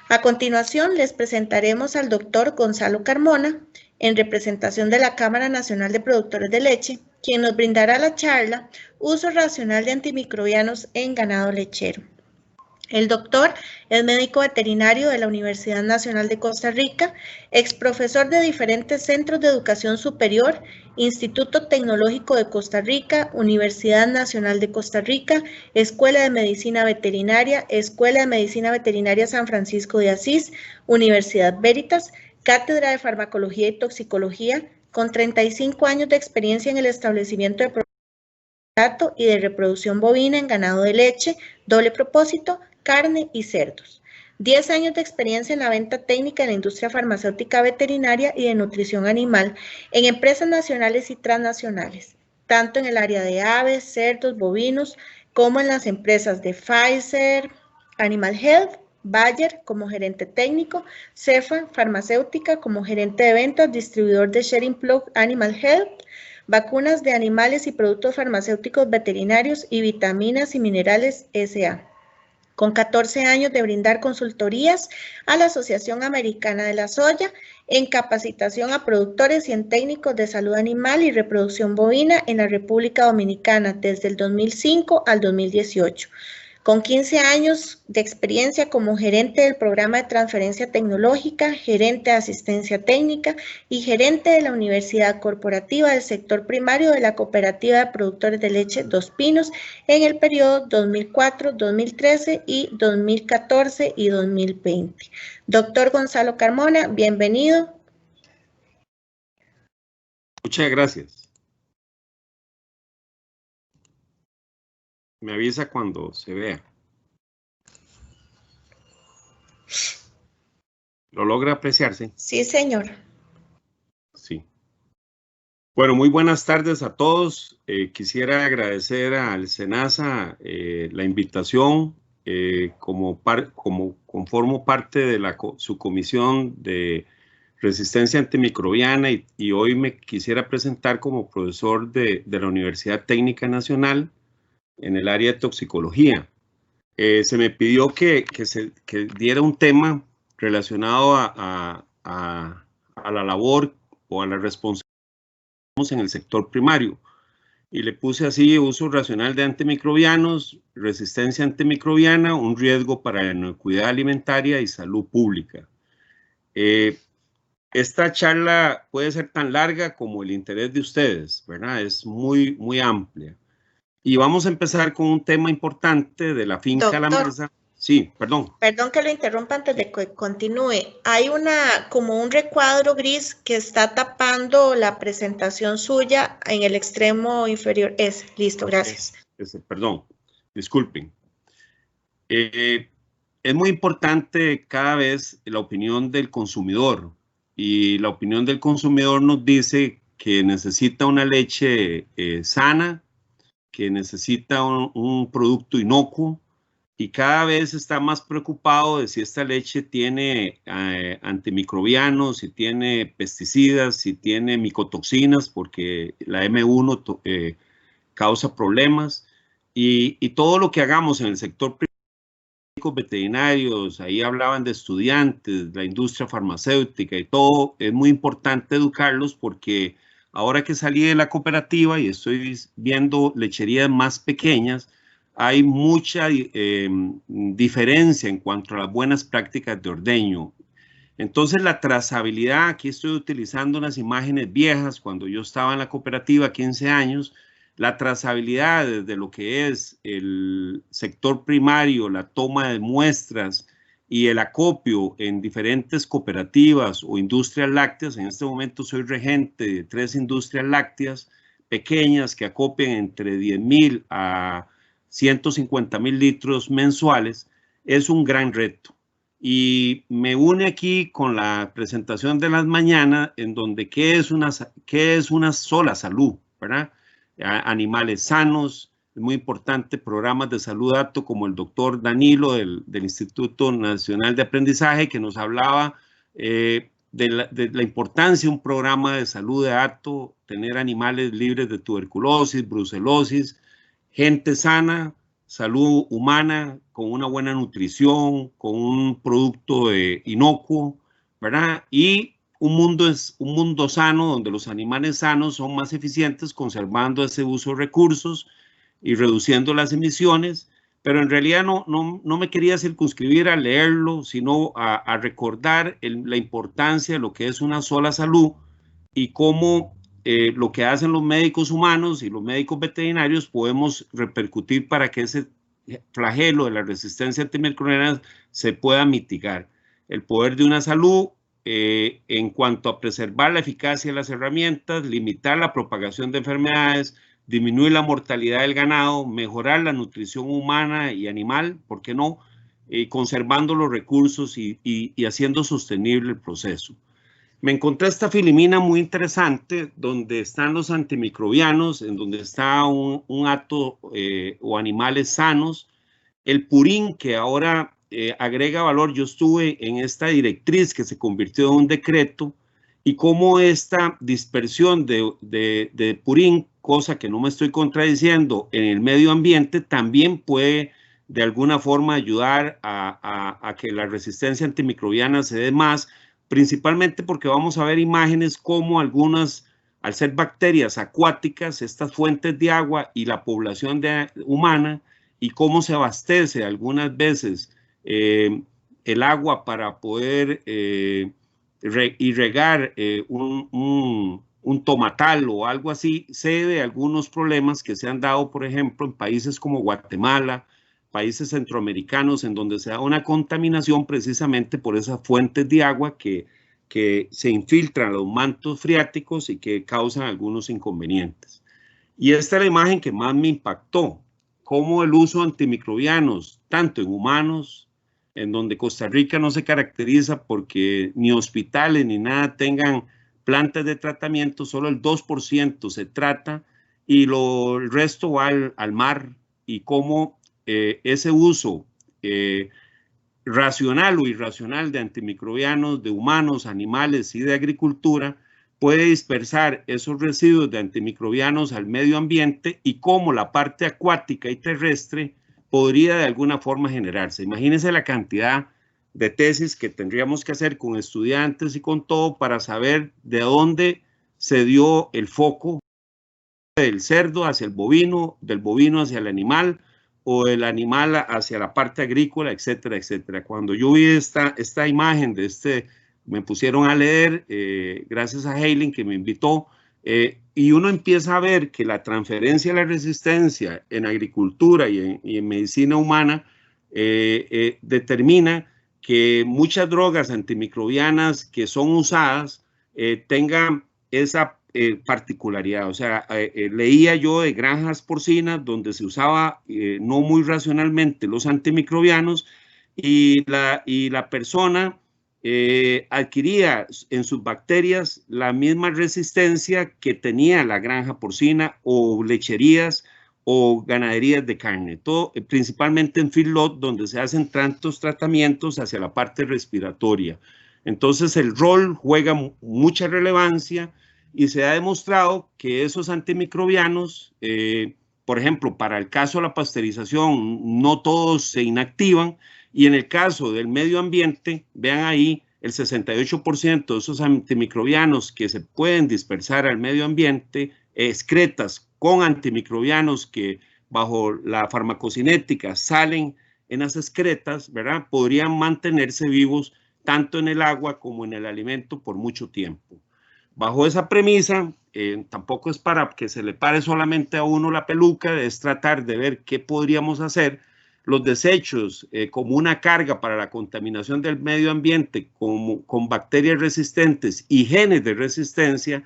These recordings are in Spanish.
A continuación, les presentaremos al doctor Gonzalo Carmona, en representación de la Cámara Nacional de Productores de Leche, quien nos brindará la charla Uso racional de antimicrobianos en ganado lechero. El doctor es médico veterinario de la Universidad Nacional de Costa Rica, exprofesor de diferentes centros de educación superior, Instituto Tecnológico de Costa Rica, Universidad Nacional de Costa Rica, Escuela de Medicina Veterinaria, Escuela de Medicina Veterinaria San Francisco de Asís, Universidad Veritas, Cátedra de Farmacología y Toxicología, con 35 años de experiencia en el establecimiento de y de reproducción bovina en ganado de leche, doble propósito, carne y cerdos. 10 años de experiencia en la venta técnica en la industria farmacéutica veterinaria y de nutrición animal en empresas nacionales y transnacionales, tanto en el área de aves, cerdos, bovinos, como en las empresas de Pfizer, Animal Health, Bayer como gerente técnico, Cefa Farmacéutica como gerente de ventas, distribuidor de Sharing Plug Animal Health, vacunas de animales y productos farmacéuticos veterinarios y vitaminas y minerales S.A. Con 14 años de brindar consultorías a la Asociación Americana de la Soya en capacitación a productores y en técnicos de salud animal y reproducción bovina en la República Dominicana desde el 2005 al 2018. Con 15 años de experiencia como gerente del programa de transferencia tecnológica, gerente de asistencia técnica y gerente de la Universidad Corporativa del Sector Primario de la Cooperativa de Productores de Leche Dos Pinos en el periodo 2004, 2013 y 2014 y 2020. Doctor Gonzalo Carmona, bienvenido. Muchas gracias. Me avisa cuando se vea. ¿Lo logra apreciarse? Sí, señor. Sí. Bueno, muy buenas tardes a todos. Quisiera agradecer al SENASA la invitación. Conformo parte de su comisión de resistencia antimicrobiana y hoy me quisiera presentar como profesor de la Universidad Técnica Nacional en el área de toxicología. Se me pidió que diera un tema relacionado a la labor o a la responsabilidad en el sector primario. Y le puse así: uso racional de antimicrobianos, resistencia antimicrobiana, un riesgo para la inocuidad alimentaria y salud pública. Esta charla puede ser tan larga como el interés de ustedes, ¿verdad? Es muy amplia. Y vamos a empezar con un tema importante de la finca a la mesa. Sí, perdón. Perdón que lo interrumpa antes de que continúe. Hay como un recuadro gris que está tapando la presentación suya en el extremo inferior. Listo, gracias. Perdón, disculpen. Es muy importante cada vez la opinión del consumidor. Y la opinión del consumidor nos dice que necesita una leche sana, que necesita un producto inocuo, y cada vez está más preocupado de si esta leche tiene antimicrobianos, si tiene pesticidas, si tiene micotoxinas, porque la M1 causa problemas. Y todo lo que hagamos en el sector veterinarios, ahí hablaban de estudiantes, la industria farmacéutica y todo, es muy importante educarlos, porque ahora que salí de la cooperativa y estoy viendo lecherías más pequeñas, hay mucha diferencia en cuanto a las buenas prácticas de ordeño. Entonces la trazabilidad, aquí estoy utilizando unas imágenes viejas cuando yo estaba en la cooperativa, 15 años, la trazabilidad desde lo que es el sector primario, la toma de muestras y el acopio en diferentes cooperativas o industrias lácteas. En este momento soy regente de 3 industrias lácteas pequeñas que acopian entre 10,000 a 150,000 litros mensuales. Es un gran reto. Y me une aquí con la presentación de las mañanas, en donde qué es una sola salud, ¿verdad? Animales sanos, es muy importante, programas de salud apto como el doctor Danilo del Instituto Nacional de Aprendizaje, que nos hablaba de la importancia de un programa de salud de apto, tener animales libres de tuberculosis, brucelosis, gente sana, salud humana, con una buena nutrición, con un producto inocuo, ¿verdad? Y un mundo sano, donde los animales sanos son más eficientes, conservando ese uso de recursos y reduciendo las emisiones. Pero en realidad no me quería circunscribir a leerlo, sino a recordar la importancia de lo que es una sola salud y cómo lo que hacen los médicos humanos y los médicos veterinarios podemos repercutir para que ese flagelo de la resistencia antimicrobiana se pueda mitigar. El poder de una salud en cuanto a preservar la eficacia de las herramientas, limitar la propagación de enfermedades, disminuir la mortalidad del ganado, mejorar la nutrición humana y animal, ¿por qué no? Conservando los recursos y haciendo sostenible el proceso. Me encontré esta filimina muy interesante donde están los antimicrobianos, en donde está un hato o animales sanos, el purín que ahora agrega valor. Yo estuve en esta directriz que se convirtió en un decreto y cómo esta dispersión de purín, cosa que no me estoy contradiciendo, en el medio ambiente también puede de alguna forma ayudar a que la resistencia antimicrobiana se dé más, principalmente porque vamos a ver imágenes como algunas, al ser bacterias acuáticas, estas fuentes de agua y la población humana, y cómo se abastece algunas veces el agua para poder irrigar un tomatal o algo así, se debe a algunos problemas que se han dado, por ejemplo, en países como Guatemala, países centroamericanos, en donde se da una contaminación precisamente por esas fuentes de agua que se infiltran a los mantos freáticos y que causan algunos inconvenientes. Y esta es la imagen que más me impactó, cómo el uso de antimicrobianos, tanto en humanos, en donde Costa Rica no se caracteriza porque ni hospitales ni nada tengan plantas de tratamiento, solo el 2% se trata y el resto va al mar, y cómo ese uso racional o irracional de antimicrobianos, de humanos, animales y de agricultura, puede dispersar esos residuos de antimicrobianos al medio ambiente y cómo la parte acuática y terrestre podría de alguna forma generarse. Imagínense la cantidad de tesis que tendríamos que hacer con estudiantes y con todo para saber de dónde se dio el foco del cerdo hacia el bovino, del bovino hacia el animal, o del animal hacia la parte agrícola, etcétera, etcétera. Cuando yo vi esta imagen de me pusieron a leer, gracias a Helen que me invitó, y uno empieza a ver que la transferencia de la resistencia en agricultura y en medicina humana determina que muchas drogas antimicrobianas que son usadas tengan esa particularidad. O sea, leía yo de granjas porcinas donde se usaba no muy racionalmente los antimicrobianos y la persona adquiría en sus bacterias la misma resistencia que tenía la granja porcina o lecherías o ganaderías de carne, todo, principalmente en feedlot, donde se hacen tantos tratamientos hacia la parte respiratoria. Entonces el rol juega mucha relevancia y se ha demostrado que esos antimicrobianos, por ejemplo, para el caso de la pasteurización, no todos se inactivan, y en el caso del medio ambiente, vean ahí, el 68% de esos antimicrobianos que se pueden dispersar al medio ambiente, excretas con antimicrobianos que bajo la farmacocinética salen en las excretas, ¿verdad? Podrían mantenerse vivos tanto en el agua como en el alimento por mucho tiempo. Bajo esa premisa, tampoco es para que se le pare solamente a uno la peluca, es tratar de ver qué podríamos hacer. Los desechos como una carga para la contaminación del medio ambiente con bacterias resistentes y genes de resistencia,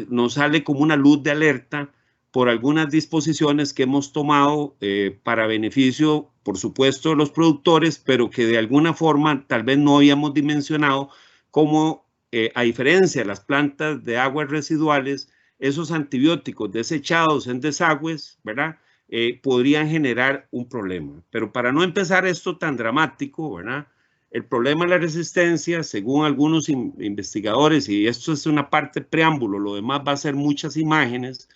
nos sale como una luz de alerta por algunas disposiciones que hemos tomado para beneficio, por supuesto, de los productores, pero que de alguna forma tal vez no habíamos dimensionado cómo, a diferencia de las plantas de aguas residuales, esos antibióticos desechados en desagües, ¿verdad? Podrían generar un problema. Pero para no empezar esto tan dramático, ¿verdad? El problema de la resistencia, según algunos investigadores, y esto es una parte preámbulo, lo demás va a ser muchas imágenes,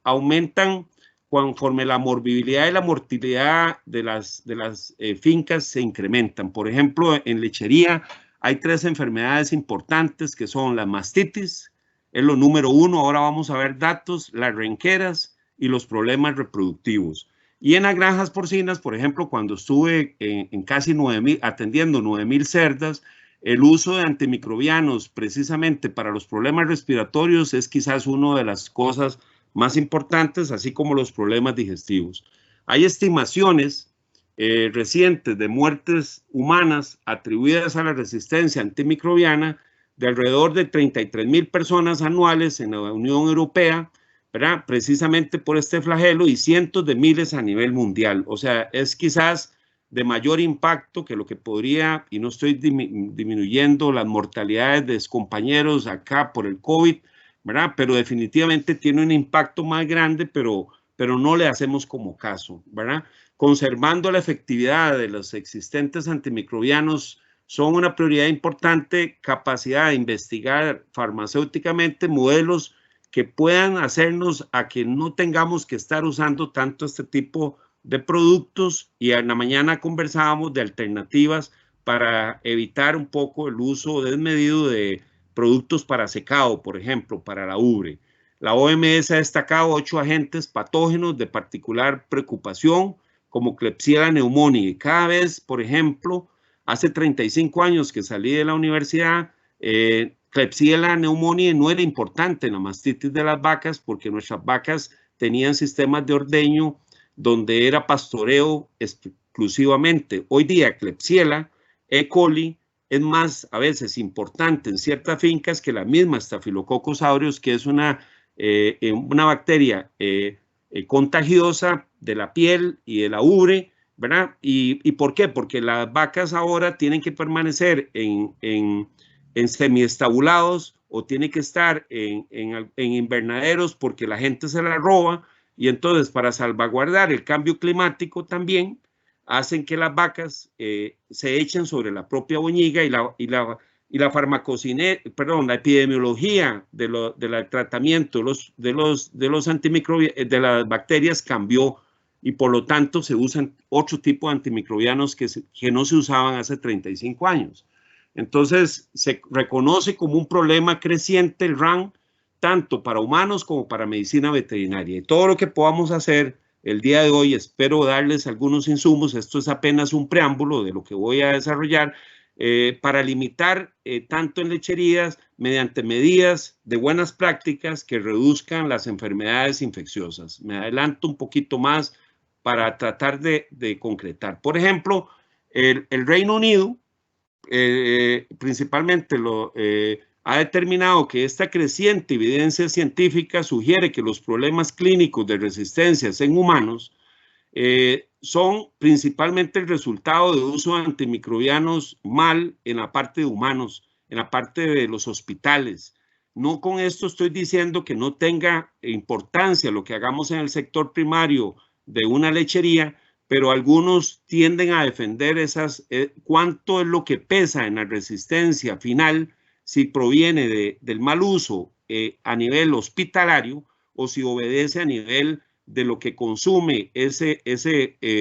aumentan conforme la morbilidad y la mortalidad de las fincas se incrementan. Por ejemplo, en lechería hay 3 enfermedades importantes que son la mastitis, es lo número 1, ahora vamos a ver datos, las renqueras y los problemas reproductivos. Y en las granjas porcinas, por ejemplo, cuando estuve en casi 9,000, atendiendo 9,000 cerdas, el uso de antimicrobianos precisamente para los problemas respiratorios es quizás una de las cosas más importantes, así como los problemas digestivos. Hay estimaciones recientes de muertes humanas atribuidas a la resistencia antimicrobiana de alrededor de 33,000 personas anuales en la Unión Europea, ¿verdad? Precisamente por este flagelo, y cientos de miles a nivel mundial. O sea, es quizás de mayor impacto que lo que podría, y no estoy disminuyendo las mortalidades de compañeros acá por el COVID, ¿verdad? Pero definitivamente tiene un impacto más grande, pero no le hacemos como caso, ¿verdad? Conservando la efectividad de los existentes antimicrobianos son una prioridad importante, capacidad de investigar farmacéuticamente modelos que puedan hacernos a que no tengamos que estar usando tanto este tipo de productos, y en la mañana conversábamos de alternativas para evitar un poco el uso desmedido de productos para secado, por ejemplo, para la ubre. La OMS ha destacado 8 agentes patógenos de particular preocupación, como Klebsiella pneumoniae. Cada vez, por ejemplo, hace 35 años que salí de la universidad, Klebsiella pneumoniae no era importante en la mastitis de las vacas porque nuestras vacas tenían sistemas de ordeño donde era pastoreo exclusivamente. Hoy día, Klebsiella, E. coli, es más a veces importante en ciertas fincas que la misma Staphylococcus aureus, que es una bacteria contagiosa de la piel y de la ubre, ¿verdad? ¿Y por qué? Porque las vacas ahora tienen que permanecer en semiestabulados o tienen que estar en invernaderos porque la gente se la roba, y entonces para salvaguardar el cambio climático también hacen que las vacas se echen sobre la propia boñiga, y la la epidemiología del tratamiento de los antimicrobianos, de las bacterias cambió, y por lo tanto se usan otro tipo de antimicrobianos que no se usaban hace 35 años. Entonces se reconoce como un problema creciente el RAN, tanto para humanos como para medicina veterinaria. Y todo lo que podamos hacer el día de hoy, espero darles algunos insumos, esto es apenas un preámbulo de lo que voy a desarrollar, para limitar tanto en lecherías, mediante medidas de buenas prácticas que reduzcan las enfermedades infecciosas. Me adelanto un poquito más para tratar de concretar. Por ejemplo, el Reino Unido principalmente ha determinado que esta creciente evidencia científica sugiere que los problemas clínicos de resistencias en humanos son principalmente el resultado de uso de antimicrobianos mal en la parte de humanos, en la parte de los hospitales. No con esto estoy diciendo que no tenga importancia lo que hagamos en el sector primario de una lechería, pero algunos tienden a defender cuánto es lo que pesa en la resistencia final, si proviene del mal uso a nivel hospitalario o si obedece a nivel de lo que consume ese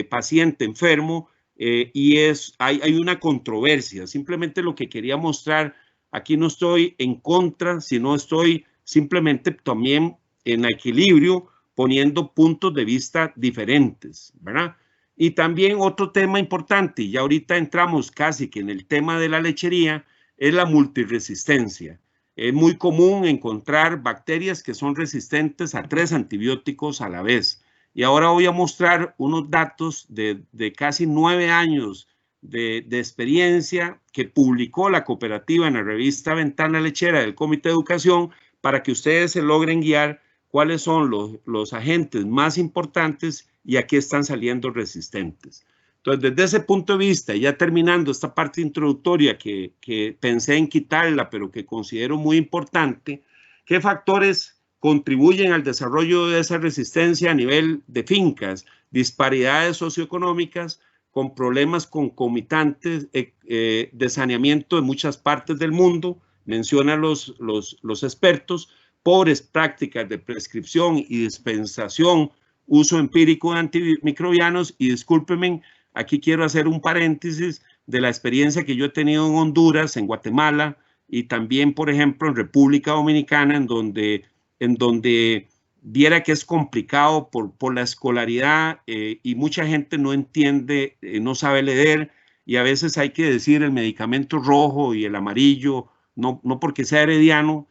paciente enfermo, y hay una controversia. Simplemente lo que quería mostrar, aquí no estoy en contra, sino estoy simplemente también en equilibrio, poniendo puntos de vista diferentes, ¿verdad? Y también otro tema importante, y ya ahorita entramos casi que en el tema de la lechería, es la multiresistencia. Es muy común encontrar bacterias que son resistentes a 3 antibióticos a la vez. Y ahora voy a mostrar unos datos de casi 9 años de experiencia que publicó la cooperativa en la revista Ventana Lechera del Comité de Educación, para que ustedes se logren guiar cuáles son los agentes más importantes y a qué están saliendo resistentes. Entonces, desde ese punto de vista, ya terminando esta parte introductoria que pensé en quitarla, pero que considero muy importante, ¿qué factores contribuyen al desarrollo de esa resistencia a nivel de fincas? Disparidades socioeconómicas con problemas concomitantes de saneamiento en muchas partes del mundo, mencionan los expertos, pobres prácticas de prescripción y dispensación uso empírico de antimicrobianos. Y discúlpenme, aquí quiero hacer un paréntesis de la experiencia que yo he tenido en Honduras, en Guatemala y también, por ejemplo, en República Dominicana, en donde viera que es complicado por la escolaridad y mucha gente no entiende, no sabe leer, y a veces hay que decir el medicamento rojo y el amarillo, no porque sea herediano,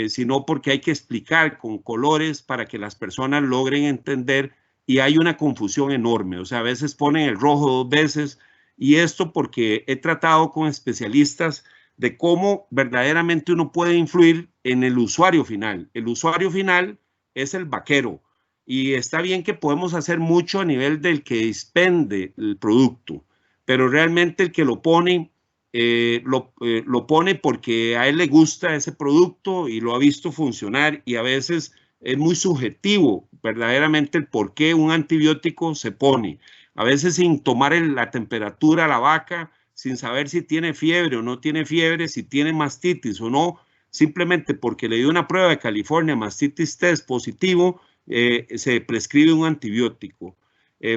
sino porque hay que explicar con colores para que las personas logren entender, y hay una confusión enorme. O sea, a veces ponen el rojo 2 veces, y esto porque he tratado con especialistas de cómo verdaderamente uno puede influir en el usuario final. El usuario final es el vaquero, y está bien que podemos hacer mucho a nivel del que expende el producto, pero realmente el que lo pone, lo pone porque a él le gusta ese producto y lo ha visto funcionar, y a veces es muy subjetivo verdaderamente el por qué un antibiótico se pone. A veces sin tomar la temperatura a la vaca, sin saber si tiene fiebre o no tiene fiebre, si tiene mastitis o no, simplemente porque le dio una prueba de California, mastitis test positivo, se prescribe un antibiótico.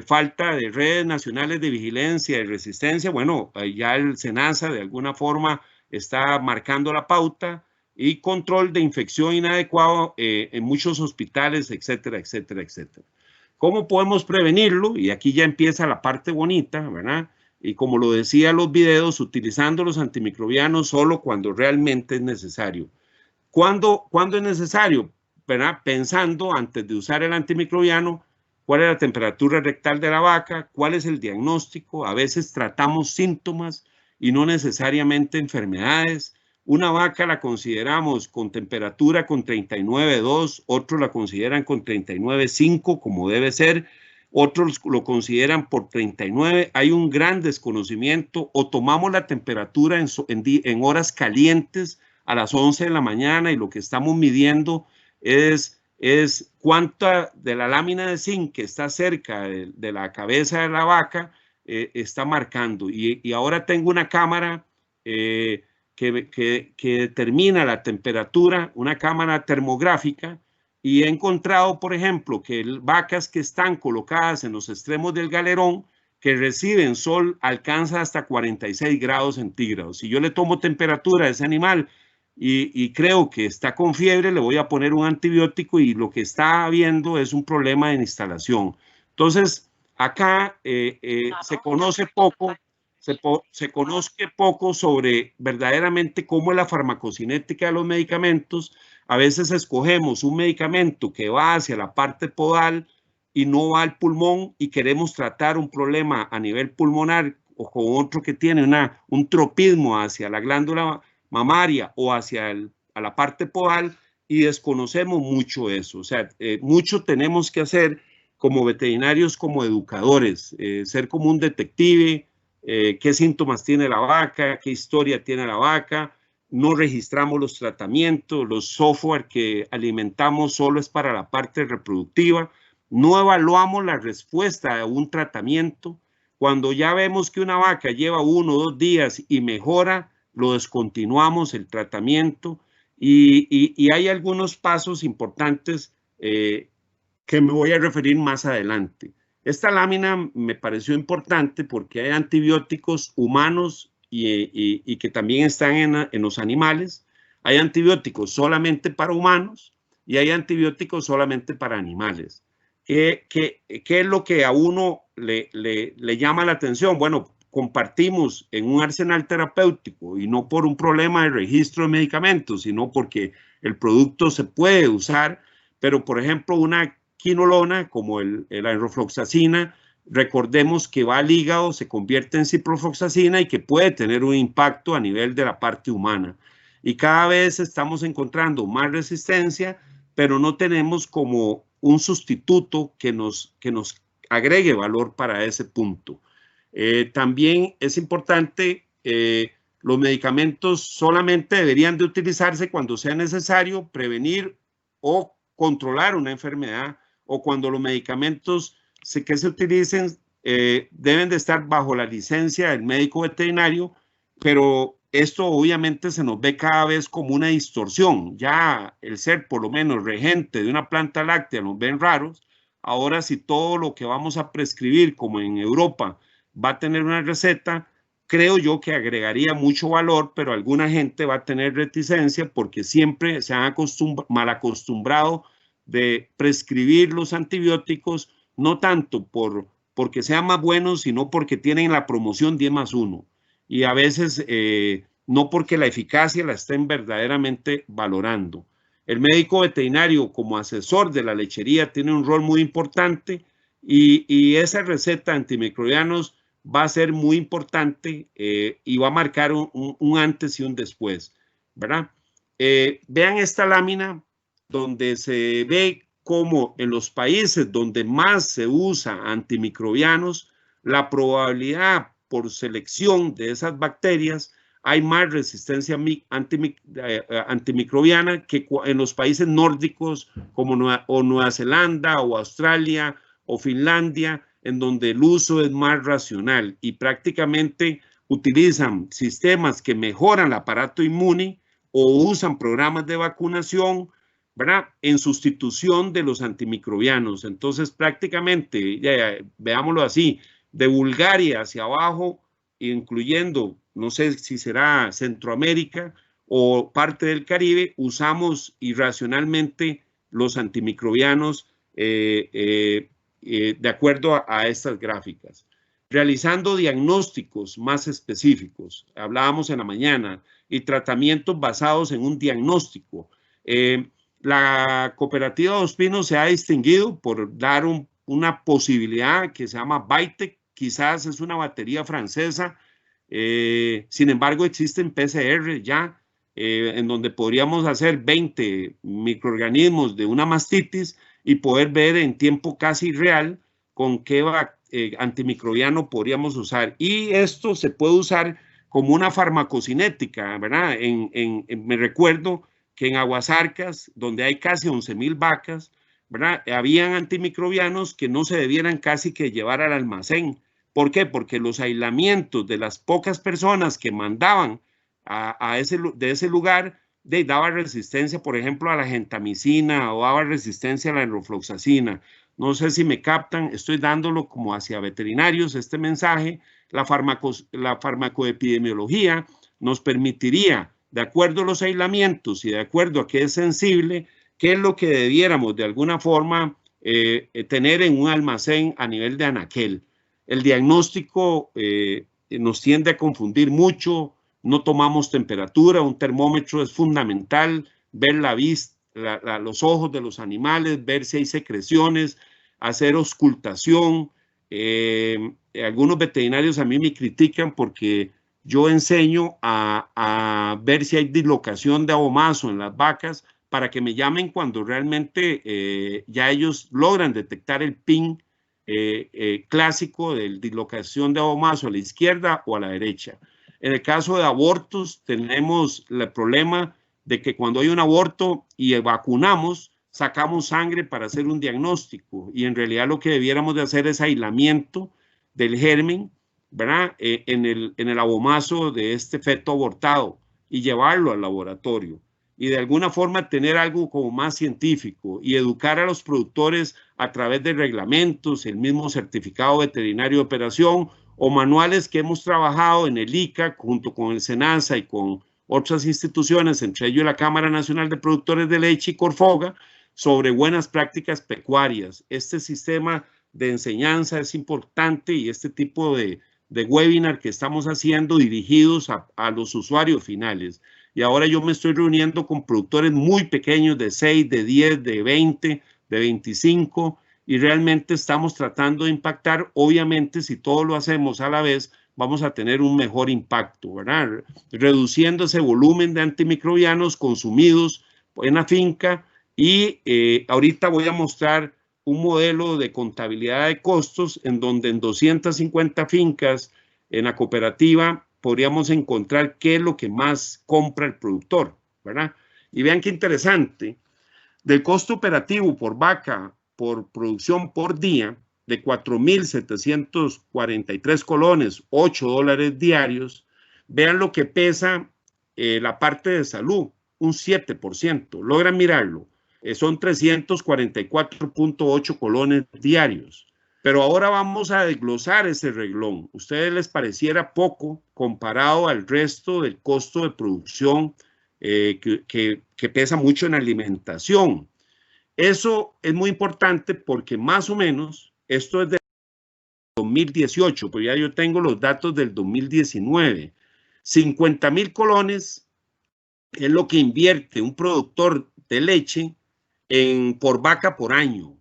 Falta de redes nacionales de vigilancia y resistencia. Bueno, ya el SENASA de alguna forma está marcando la pauta, y control de infección inadecuado en muchos hospitales, etcétera, etcétera, etcétera. ¿Cómo podemos prevenirlo? Y aquí ya empieza la parte bonita, ¿verdad? Y como lo decía en los videos, utilizando los antimicrobianos solo cuando realmente es necesario. ¿Cuándo es necesario? ¿Verdad? Pensando antes de usar el antimicrobiano, cuál es la temperatura rectal de la vaca, cuál es el diagnóstico. A veces tratamos síntomas y no necesariamente enfermedades. Una vaca la consideramos con temperatura con 39,2, otros la consideran con 39,5 como debe ser, otros lo consideran por 39. Hay un gran desconocimiento, o tomamos la temperatura en horas calientes a las 11 de la mañana, y lo que estamos midiendo es cuánta de la lámina de zinc que está cerca de la cabeza de la vaca está marcando. Y ahora tengo una cámara que determina la temperatura, una cámara termográfica, y he encontrado, por ejemplo, que vacas que están colocadas en los extremos del galerón, que reciben sol, alcanza hasta 46 grados centígrados. Si yo le tomo temperatura a ese animal y creo que está con fiebre, le voy a poner un antibiótico, y lo que está habiendo es un problema de instalación. Entonces, acá se conoce poco. Se conoce poco sobre verdaderamente cómo es la farmacocinética de los medicamentos. A veces escogemos un medicamento que va hacia la parte podal y no va al pulmón, y queremos tratar un problema a nivel pulmonar, o con otro que tiene un tropismo hacia la glándula mamaria o hacia a la parte podal, y desconocemos mucho eso. O sea, mucho tenemos que hacer como veterinarios, como educadores, ser como un detective. Qué síntomas tiene la vaca, qué historia tiene la vaca. No registramos los tratamientos, los software que alimentamos solo es para la parte reproductiva. No evaluamos la respuesta a un tratamiento. Cuando ya vemos que una vaca lleva 1 o 2 días y mejora, lo descontinuamos el tratamiento. Y hay algunos pasos importantes que me voy a referir más adelante. Esta lámina me pareció importante porque hay antibióticos humanos y que también están en los animales. Hay antibióticos solamente para humanos y hay antibióticos solamente para animales. ¿Qué es lo que a uno le llama la atención? Bueno, compartimos en un arsenal terapéutico, y no por un problema de registro de medicamentos, sino porque el producto se puede usar, pero por ejemplo una quinolona como la enrofloxacina, recordemos que va al hígado, se convierte en ciprofloxacina y que puede tener un impacto a nivel de la parte humana. Y cada vez estamos encontrando más resistencia, pero no tenemos como un sustituto que nos agregue valor para ese punto. También es importante, los medicamentos solamente deberían de utilizarse cuando sea necesario prevenir o controlar una enfermedad, o cuando los medicamentos que se utilicen deben de estar bajo la licencia del médico veterinario, pero esto obviamente se nos ve cada vez como una distorsión. Ya el ser por lo menos regente de una planta láctea nos ven raros. Ahora, si todo lo que vamos a prescribir, como en Europa, va a tener una receta, creo yo que agregaría mucho valor, pero alguna gente va a tener reticencia porque siempre se han mal acostumbrado de prescribir los antibióticos, no tanto porque sean más buenos, sino porque tienen la promoción 10+1. Y a veces no porque la eficacia la estén verdaderamente valorando. El médico veterinario como asesor de la lechería tiene un rol muy importante y esa receta de antimicrobianos va a ser muy importante y va a marcar un antes y un después, ¿verdad? Vean esta lámina donde se ve cómo en los países donde más se usa antimicrobianos, la probabilidad por selección de esas bacterias hay más resistencia antimicrobiana que en los países nórdicos como Nueva Zelanda o Australia o Finlandia, en donde el uso es más racional y prácticamente utilizan sistemas que mejoran el aparato inmune o usan programas de vacunación, ¿verdad?, en sustitución de los antimicrobianos. Entonces, prácticamente, veámoslo así, de Bulgaria hacia abajo, incluyendo, no sé si será Centroamérica o parte del Caribe, usamos irracionalmente los antimicrobianos de acuerdo a estas gráficas. Realizando diagnósticos más específicos, hablábamos en la mañana, y tratamientos basados en un diagnóstico. La cooperativa Dos Pinos se ha distinguido por dar una posibilidad que se llama Vitec, quizás es una batería francesa, sin embargo existen PCR ya, en donde podríamos hacer 20 microorganismos de una mastitis y poder ver en tiempo casi real con qué antimicrobiano podríamos usar. Y esto se puede usar como una farmacocinética, ¿verdad? Me recuerdo que en Aguasarcas, donde hay casi 11,000 vacas, ¿verdad?, habían antimicrobianos que no se debieran casi que llevar al almacén. ¿Por qué? Porque los aislamientos de las pocas personas que mandaban de ese lugar daba resistencia, por ejemplo, a la gentamicina o daba resistencia a la enrofloxacina. No sé si me captan, estoy dándolo como hacia veterinarios este mensaje. La farmacoepidemiología nos permitiría, de acuerdo a los aislamientos y de acuerdo a qué es sensible, qué es lo que debiéramos de alguna forma tener en un almacén a nivel de anaquel. El diagnóstico nos tiende a confundir mucho, no tomamos temperatura, un termómetro es fundamental, ver la vista, los ojos de los animales, ver si hay secreciones, hacer auscultación. Algunos veterinarios a mí me critican porque yo enseño a ver si hay dislocación de abomazo en las vacas para que me llamen cuando realmente ya ellos logran detectar el PIN clásico de dislocación de abomazo a la izquierda o a la derecha. En el caso de abortos tenemos el problema de que cuando hay un aborto y vacunamos, sacamos sangre para hacer un diagnóstico y en realidad lo que debiéramos de hacer es aislamiento del germen, ¿verdad?, en el abomazo de este feto abortado y llevarlo al laboratorio y de alguna forma tener algo como más científico y educar a los productores a través de reglamentos, el mismo certificado veterinario de operación o manuales que hemos trabajado en el ICA junto con el SENASA y con otras instituciones, entre ellos la Cámara Nacional de Productores de Leche y Corfoga, sobre buenas prácticas pecuarias. Este sistema de enseñanza es importante y este tipo de webinar que estamos haciendo dirigidos a los usuarios finales. Y ahora yo me estoy reuniendo con productores muy pequeños de 6, de 10, de 20, de 25 y realmente estamos tratando de impactar. Obviamente, si todo lo hacemos a la vez, vamos a tener un mejor impacto, ¿verdad? Reduciendo ese volumen de antimicrobianos consumidos en la finca y ahorita voy a mostrar un modelo de contabilidad de costos en donde en 250 fincas en la cooperativa podríamos encontrar qué es lo que más compra el productor, ¿verdad? Y vean qué interesante, del costo operativo por vaca, por producción por día, de 4,743 colones, $8 diarios, vean lo que pesa la parte de salud, un 7%, logran mirarlo. son 344.8 colones diarios. Pero ahora vamos a desglosar ese renglón. ¿A ustedes les pareciera poco comparado al resto del costo de producción que pesa mucho en alimentación? Eso es muy importante porque más o menos, esto es de 2018, pero ya yo tengo los datos del 2019. 50.000 colones es lo que invierte un productor de leche por vaca por año.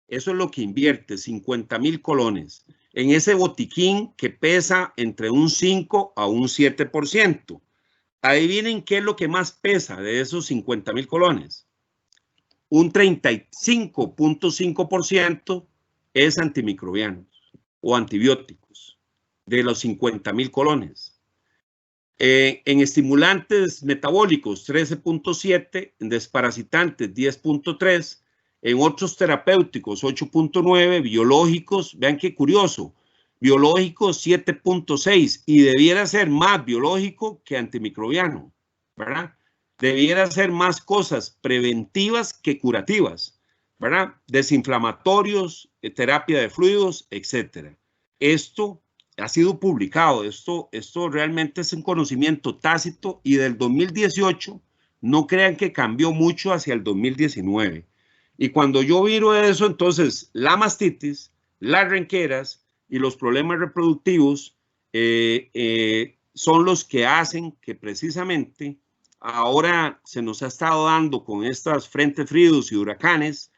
Eso es lo que invierte, 50.000 colones, en ese botiquín que pesa entre un 5 a un 7%. Adivinen qué es lo que más pesa de esos 50.000 colones. Un 35.5% es antimicrobianos o antibióticos de los 50.000 colones. En estimulantes metabólicos 13.7, en desparasitantes 10.3, en otros terapéuticos 8.9, biológicos, vean qué curioso, biológicos 7.6 y debiera ser más biológico que antimicrobiano, ¿verdad? Debiera ser más cosas preventivas que curativas, ¿verdad? Desinflamatorios, terapia de fluidos, etcétera. Esto ha sido publicado, esto realmente es un conocimiento tácito y del 2018 no crean que cambió mucho hacia el 2019. Y cuando yo miro eso, entonces la mastitis, las renqueras y los problemas reproductivos son los que hacen que precisamente ahora se nos ha estado dando con estas frentes fríos y huracanes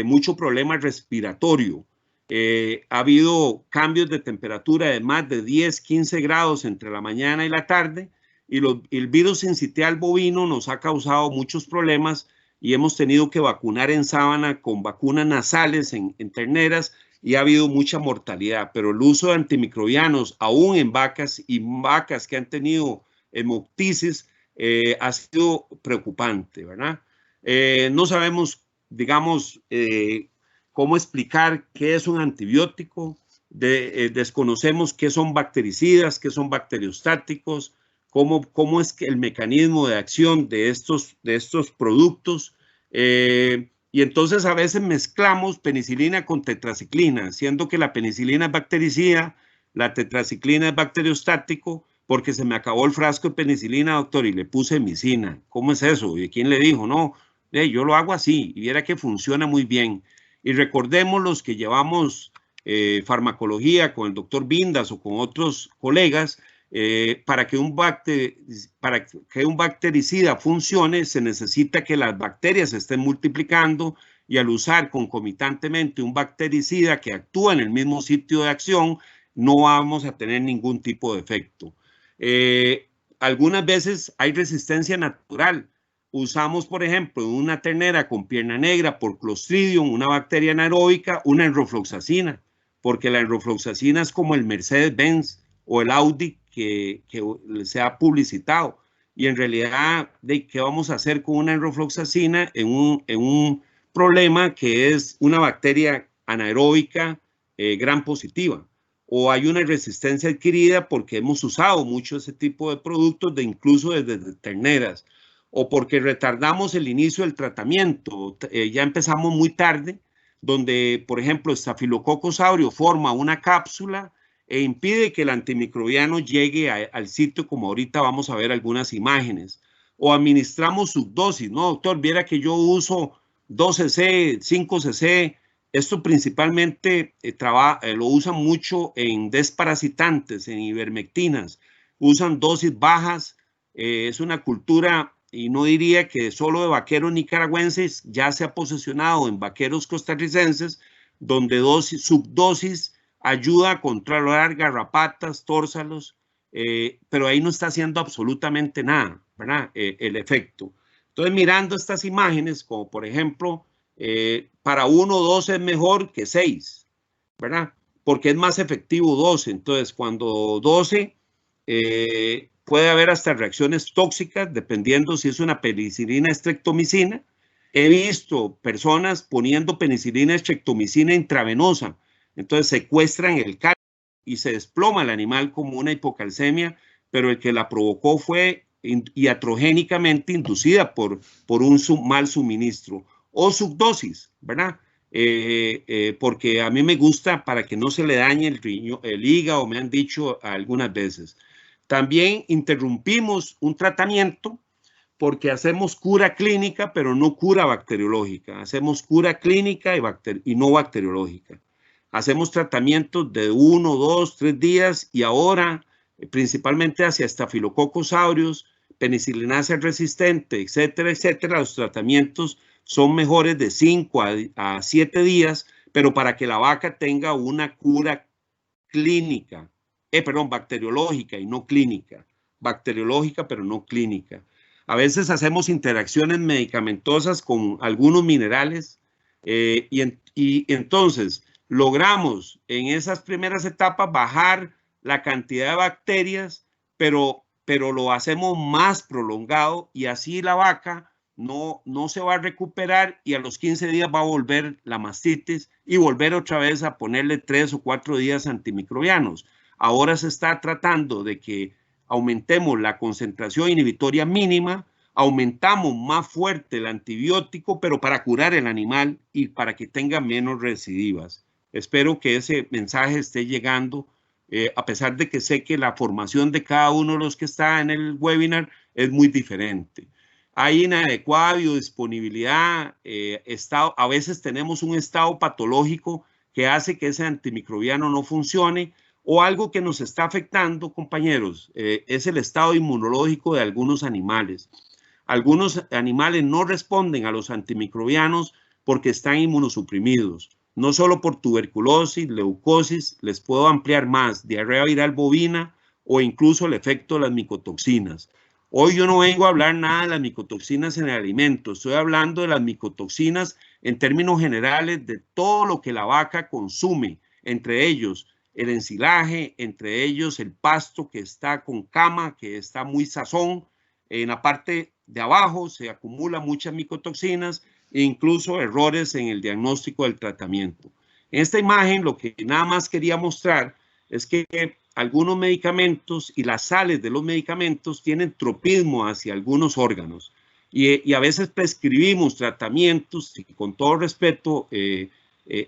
mucho problema respiratorio. Ha habido cambios de temperatura de más de 10, 15 grados entre la mañana y la tarde y el virus sincitial bovino nos ha causado muchos problemas y hemos tenido que vacunar en sábana con vacunas nasales en terneras y ha habido mucha mortalidad, pero el uso de antimicrobianos aún en vacas y vacas que han tenido hemoptisis ha sido preocupante, ¿verdad? No sabemos, digamos, cómo explicar qué es un antibiótico, desconocemos qué son bactericidas, qué son bacteriostáticos, cómo es que el mecanismo de acción de estos productos. Y entonces a veces mezclamos penicilina con tetraciclina, siendo que la penicilina es bactericida, la tetraciclina es bacteriostático, porque se me acabó el frasco de penicilina, doctor, y le puse micina. ¿Cómo es eso? ¿Y quién le dijo? No, yo lo hago así y viera que funciona muy bien. Y recordemos los que llevamos farmacología con el doctor Vindas o con otros colegas, para que un bactericida funcione se necesita que las bacterias se estén multiplicando y al usar concomitantemente un bactericida que actúa en el mismo sitio de acción no vamos a tener ningún tipo de efecto. Algunas veces hay resistencia natural. Usamos, por ejemplo, una ternera con pierna negra por Clostridium, una bacteria anaeróbica, una enrofloxacina, porque la enrofloxacina es como el Mercedes-Benz o el Audi que se ha publicitado. Y en realidad, ¿qué vamos a hacer con una enrofloxacina en un problema que es una bacteria anaeróbica gram positiva? O hay una resistencia adquirida porque hemos usado mucho ese tipo de productos, incluso desde terneras, o porque retardamos el inicio del tratamiento, ya empezamos muy tarde, donde, por ejemplo, Staphylococcus aureus forma una cápsula e impide que el antimicrobiano llegue al sitio, como ahorita vamos a ver algunas imágenes. O administramos subdosis, ¿no, doctor? Viera que yo uso 2 cc, 5 cc. Esto principalmente lo usan mucho en desparasitantes, en ivermectinas. Usan dosis bajas. Es una cultura, y no diría que solo de vaqueros nicaragüenses, ya se ha posesionado en vaqueros costarricenses, donde subdosis ayuda a controlar garrapatas, tórsalos, pero ahí no está haciendo absolutamente nada, ¿verdad? El efecto. Entonces, mirando estas imágenes, como por ejemplo, para 1 12 es mejor que 6, ¿verdad? Porque es más efectivo 12. Entonces, cuando 12, puede haber hasta reacciones tóxicas, dependiendo si es una penicilina streptomicina. He visto personas poniendo penicilina streptomicina intravenosa, entonces secuestran el calcio y se desploma el animal como una hipocalcemia, pero el que la provocó fue iatrogénicamente inducida por un mal suministro. o subdosis, ¿verdad? Porque a mí me gusta para que no se le dañe el hígado, me han dicho algunas veces. También interrumpimos un tratamiento porque hacemos cura clínica, pero no cura bacteriológica. Hacemos cura clínica y no bacteriológica. Hacemos tratamientos de 1, 2, 3 días y ahora, principalmente hacia Staphylococcus aureus, penicillinasa resistente, etcétera, etcétera, los tratamientos son mejores de 5 a 7 días, pero para que la vaca tenga una cura clínica, bacteriológica y no clínica, bacteriológica pero no clínica. A veces hacemos interacciones medicamentosas con algunos minerales y entonces logramos en esas primeras etapas bajar la cantidad de bacterias, pero lo hacemos más prolongado y así la vaca no se va a recuperar y a los 15 días va a volver la mastitis y volver otra vez a ponerle 3 o 4 días antimicrobianos. Ahora se está tratando de que aumentemos la concentración inhibitoria mínima, aumentamos más fuerte el antibiótico, pero para curar el animal y para que tenga menos recidivas. Espero que ese mensaje esté llegando, a pesar de que sé que la formación de cada uno de los que está en el webinar es muy diferente. Hay inadecuada biodisponibilidad, a veces tenemos un estado patológico que hace que ese antimicrobiano no funcione, o algo que nos está afectando, compañeros, es el estado inmunológico de algunos animales. Algunos animales no responden a los antimicrobianos porque están inmunosuprimidos, no solo por tuberculosis, leucosis, les puedo ampliar más, diarrea viral bovina o incluso el efecto de las micotoxinas. Hoy yo no vengo a hablar nada de las micotoxinas en el alimento, estoy hablando de las micotoxinas en términos generales de todo lo que la vaca consume, entre ellos el ensilaje, entre ellos el pasto que está con cama, que está muy sazón. En la parte de abajo se acumulan muchas micotoxinas e incluso errores en el diagnóstico del tratamiento. En esta imagen lo que nada más quería mostrar es que algunos medicamentos y las sales de los medicamentos tienen tropismo hacia algunos órganos y a veces prescribimos tratamientos y con todo respeto,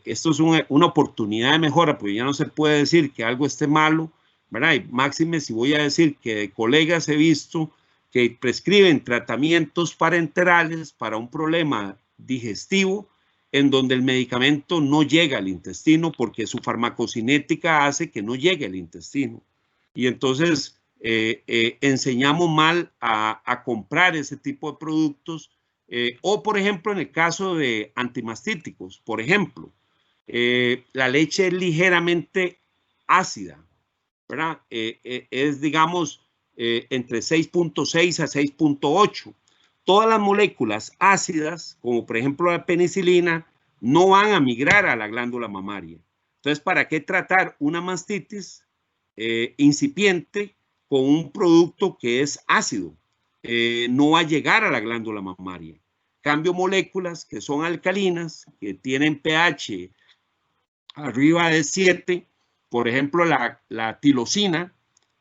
esto es una oportunidad de mejora, porque ya no se puede decir que algo esté malo, ¿verdad? Y máxime si voy a decir que de colegas he visto que prescriben tratamientos parenterales para un problema digestivo en donde el medicamento no llega al intestino porque su farmacocinética hace que no llegue al intestino. Y entonces enseñamos mal a comprar ese tipo de productos. O, por ejemplo, en el caso de antimastíticos, por ejemplo, la leche es ligeramente ácida, ¿verdad? Es, digamos, entre 6.6 a 6.8. Todas las moléculas ácidas, como por ejemplo la penicilina, no van a migrar a la glándula mamaria. Entonces, ¿para qué tratar una mastitis incipiente con un producto que es ácido? No va a llegar a la glándula mamaria. Cambio moléculas que son alcalinas, que tienen pH arriba de 7, por ejemplo, la tirosina,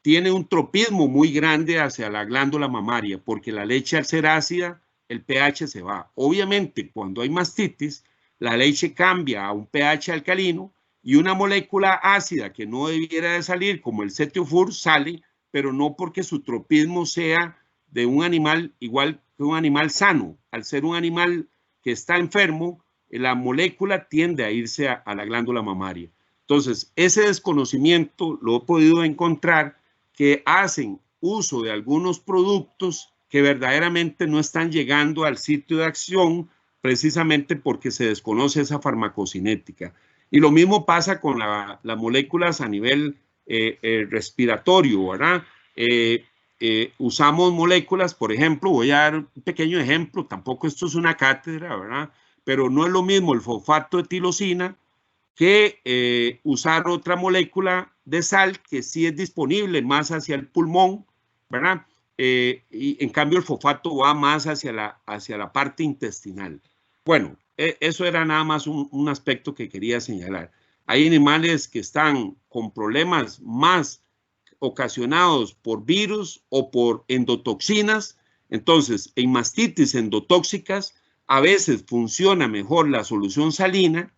tiene un tropismo muy grande hacia la glándula mamaria, porque la leche al ser ácida, el pH se va. Obviamente, cuando hay mastitis, la leche cambia a un pH alcalino y una molécula ácida que no debiera de salir, como el cetiofur, sale, pero no porque su tropismo sea de un animal igual que un animal sano. Al ser un animal que está enfermo, la molécula tiende a irse a la glándula mamaria. Entonces, ese desconocimiento lo he podido encontrar que hacen uso de algunos productos que verdaderamente no están llegando al sitio de acción precisamente porque se desconoce esa farmacocinética. Y lo mismo pasa con las moléculas a nivel respiratorio, ¿verdad? Usamos moléculas, por ejemplo, voy a dar un pequeño ejemplo, tampoco esto es una cátedra, ¿verdad? Pero no es lo mismo el fosfato de tirosina que usar otra molécula de sal que sí es disponible más hacia el pulmón, ¿verdad? Y en cambio el fosfato va más hacia la parte intestinal. Bueno, eso era nada más un aspecto que quería señalar. Hay animales que están con problemas más ocasionados por virus o por endotoxinas. Entonces, en mastitis endotóxicas A veces funciona mejor la solución salina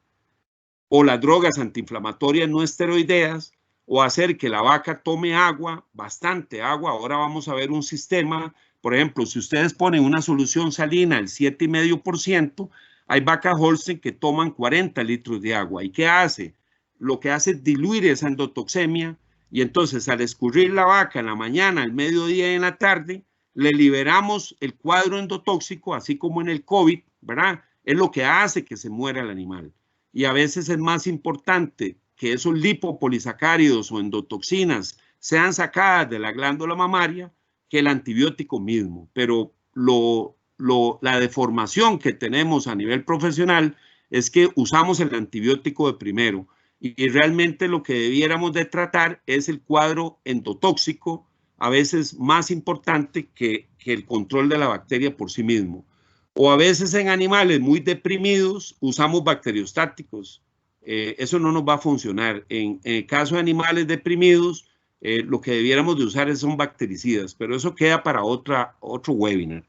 o las drogas antiinflamatorias no esteroideas, o hacer que la vaca tome agua, bastante agua. Ahora vamos a ver un sistema, por ejemplo, si ustedes ponen una solución salina al 7,5%, hay vacas Holstein que toman 40 litros de agua. ¿Y qué hace? Lo que hace es diluir esa endotoxemia, y entonces al escurrir la vaca en la mañana, al mediodía y en la tarde, le liberamos el cuadro endotóxico, así como en el COVID, ¿verdad? Es lo que hace que se muera el animal. Y a veces es más importante que esos lipopolisacáridos o endotoxinas sean sacadas de la glándula mamaria que el antibiótico mismo. Pero la deformación que tenemos a nivel profesional es que usamos el antibiótico de primero, y realmente lo que debiéramos de tratar es el cuadro endotóxico, a veces más importante que el control de la bacteria por sí mismo. O a veces en animales muy deprimidos usamos bacteriostáticos. Eso no nos va a funcionar. En el caso de animales deprimidos, lo que debiéramos de usar son bactericidas, pero eso queda para otro webinar.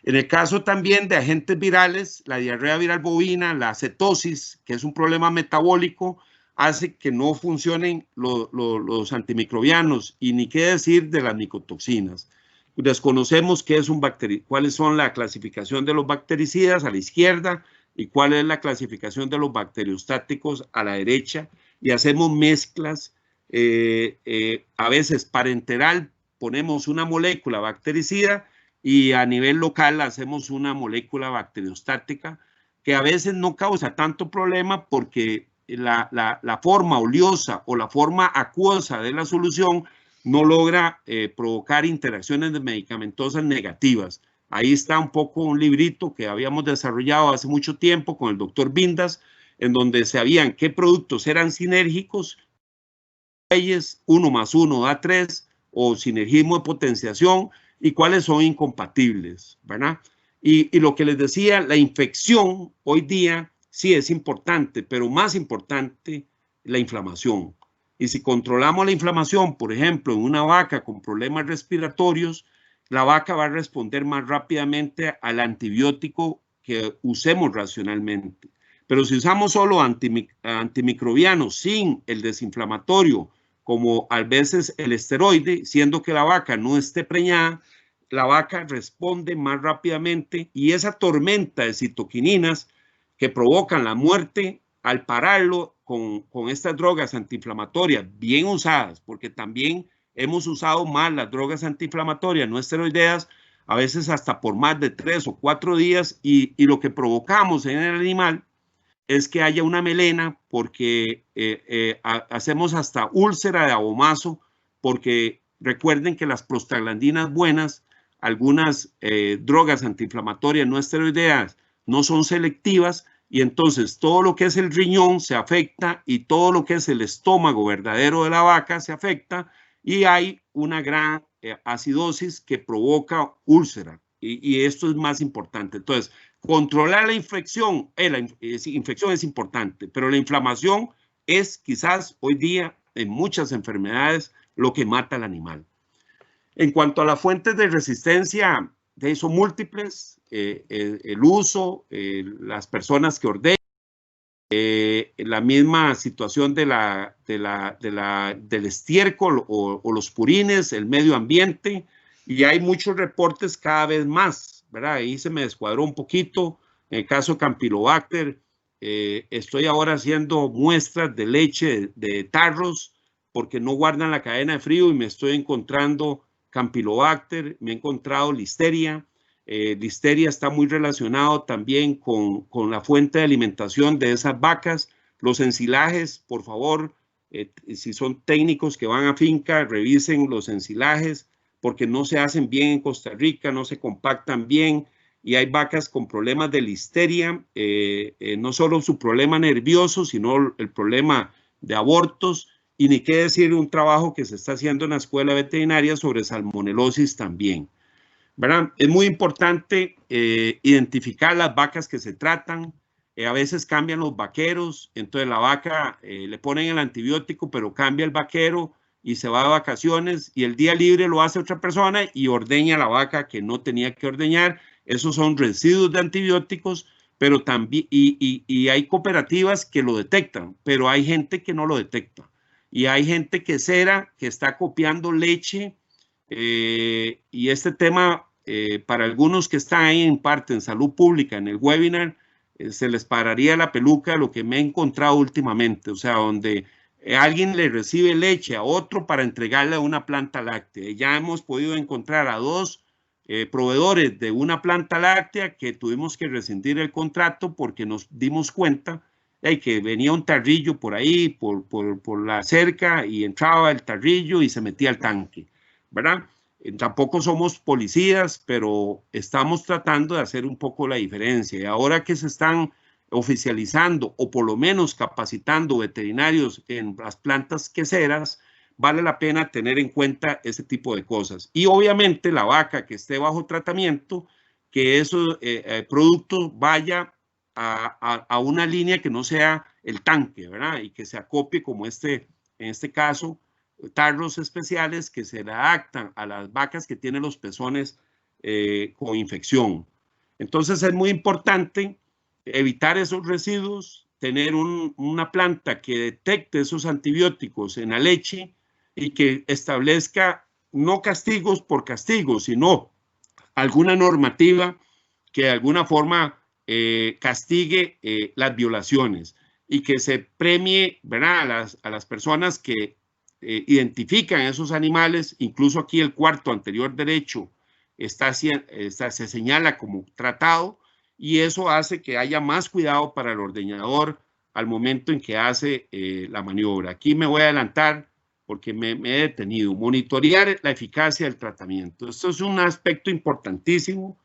En el caso también de agentes virales, la diarrea viral bovina, la cetosis, que es un problema metabólico, hace que no funcionen los antimicrobianos, y ni qué decir de las micotoxinas. Desconocemos qué es cuáles son la clasificación de los bactericidas a la izquierda y cuál es la clasificación de los bacteriostáticos a la derecha, y hacemos mezclas. A veces parenteral ponemos una molécula bactericida y a nivel local hacemos una molécula bacteriostática, que a veces no causa tanto problema porque la forma oleosa o la forma acuosa de la solución no logra provocar interacciones medicamentosas negativas. Ahí está un poco un librito que habíamos desarrollado hace mucho tiempo con el doctor Vindas, en donde sabían qué productos eran sinérgicos, 1 más 1 da 3, o sinergismo de potenciación, y cuáles son incompatibles, ¿verdad? Y lo que les decía, la infección hoy día sí es importante, pero más importante la inflamación. Y si controlamos la inflamación, por ejemplo, en una vaca con problemas respiratorios, la vaca va a responder más rápidamente al antibiótico que usemos racionalmente. Pero si usamos solo antimicrobianos sin el desinflamatorio, como a veces el esteroide, siendo que la vaca no esté preñada, la vaca responde más rápidamente, y esa tormenta de citoquininas que provocan la muerte al pararlo con estas drogas antiinflamatorias bien usadas, porque también hemos usado mal las drogas antiinflamatorias no esteroideas, a veces hasta por más de 3 o 4 días, y lo que provocamos en el animal es que haya una melena, porque hacemos hasta úlcera de abomazo, porque recuerden que las prostaglandinas buenas, algunas drogas antiinflamatorias no esteroideas, no son selectivas, y entonces todo lo que es el riñón se afecta, y todo lo que es el estómago verdadero de la vaca se afecta, y hay una gran acidosis que provoca úlcera, y esto es más importante. Entonces, controlar la infección, infección es importante, pero la inflamación es quizás hoy día en muchas enfermedades lo que mata al animal. En cuanto a las fuentes de resistencia, son múltiples, el uso, las personas que ordenan, la misma situación del estiércol o los purines, el medio ambiente, y hay muchos reportes cada vez más, ¿verdad? Ahí se me descuadró un poquito. En el caso Campylobacter, estoy ahora haciendo muestras de leche de tarros porque no guardan la cadena de frío, y me estoy encontrando Campylobacter, me he encontrado Listeria. Listeria está muy relacionado también con la fuente de alimentación de esas vacas. Los ensilajes, por favor, si son técnicos que van a finca, revisen los ensilajes, porque no se hacen bien en Costa Rica, no se compactan bien, y hay vacas con problemas de listeria, no solo su problema nervioso, sino el problema de abortos, y ni qué decir un trabajo que se está haciendo en la escuela veterinaria sobre salmonelosis también, ¿verdad? Es muy importante identificar las vacas que se tratan. A veces cambian los vaqueros, entonces la vaca le ponen el antibiótico, pero cambia el vaquero y se va de vacaciones, y el día libre lo hace otra persona y ordeña la vaca que no tenía que ordeñar. Esos son residuos de antibióticos, pero también, y hay cooperativas que lo detectan, pero hay gente que no lo detecta. Y hay gente que está copiando leche, y este tema, para algunos que están ahí en parte en salud pública, en el webinar, se les pararía la peluca lo que me he encontrado últimamente, o sea, donde alguien le recibe leche a otro para entregarle a una planta láctea. Ya hemos podido encontrar a dos proveedores de una planta láctea que tuvimos que rescindir el contrato porque nos dimos cuenta que venía un tarrillo por ahí, por la cerca, y entraba el tarrillo y se metía al tanque, ¿verdad? Tampoco somos policías, pero estamos tratando de hacer un poco la diferencia. Y ahora que se están oficializando o por lo menos capacitando veterinarios en las plantas queseras, vale la pena tener en cuenta ese tipo de cosas. Y obviamente la vaca que esté bajo tratamiento, que esos productos vaya a una línea que no sea el tanque, ¿verdad? Y que se acopie como en este caso, tarros especiales que se adaptan a las vacas que tienen los pezones con infección. Entonces es muy importante evitar esos residuos, tener una planta que detecte esos antibióticos en la leche y que establezca no castigos por castigos, sino alguna normativa que de alguna forma castigue las violaciones y que se premie, ¿verdad?, a las personas que identifican esos animales. Incluso aquí el cuarto anterior derecho se señala como tratado, y eso hace que haya más cuidado para el ordeñador al momento en que hace la maniobra. Aquí me voy a adelantar porque me he detenido. Monitorear la eficacia del tratamiento. Esto es un aspecto importantísimo.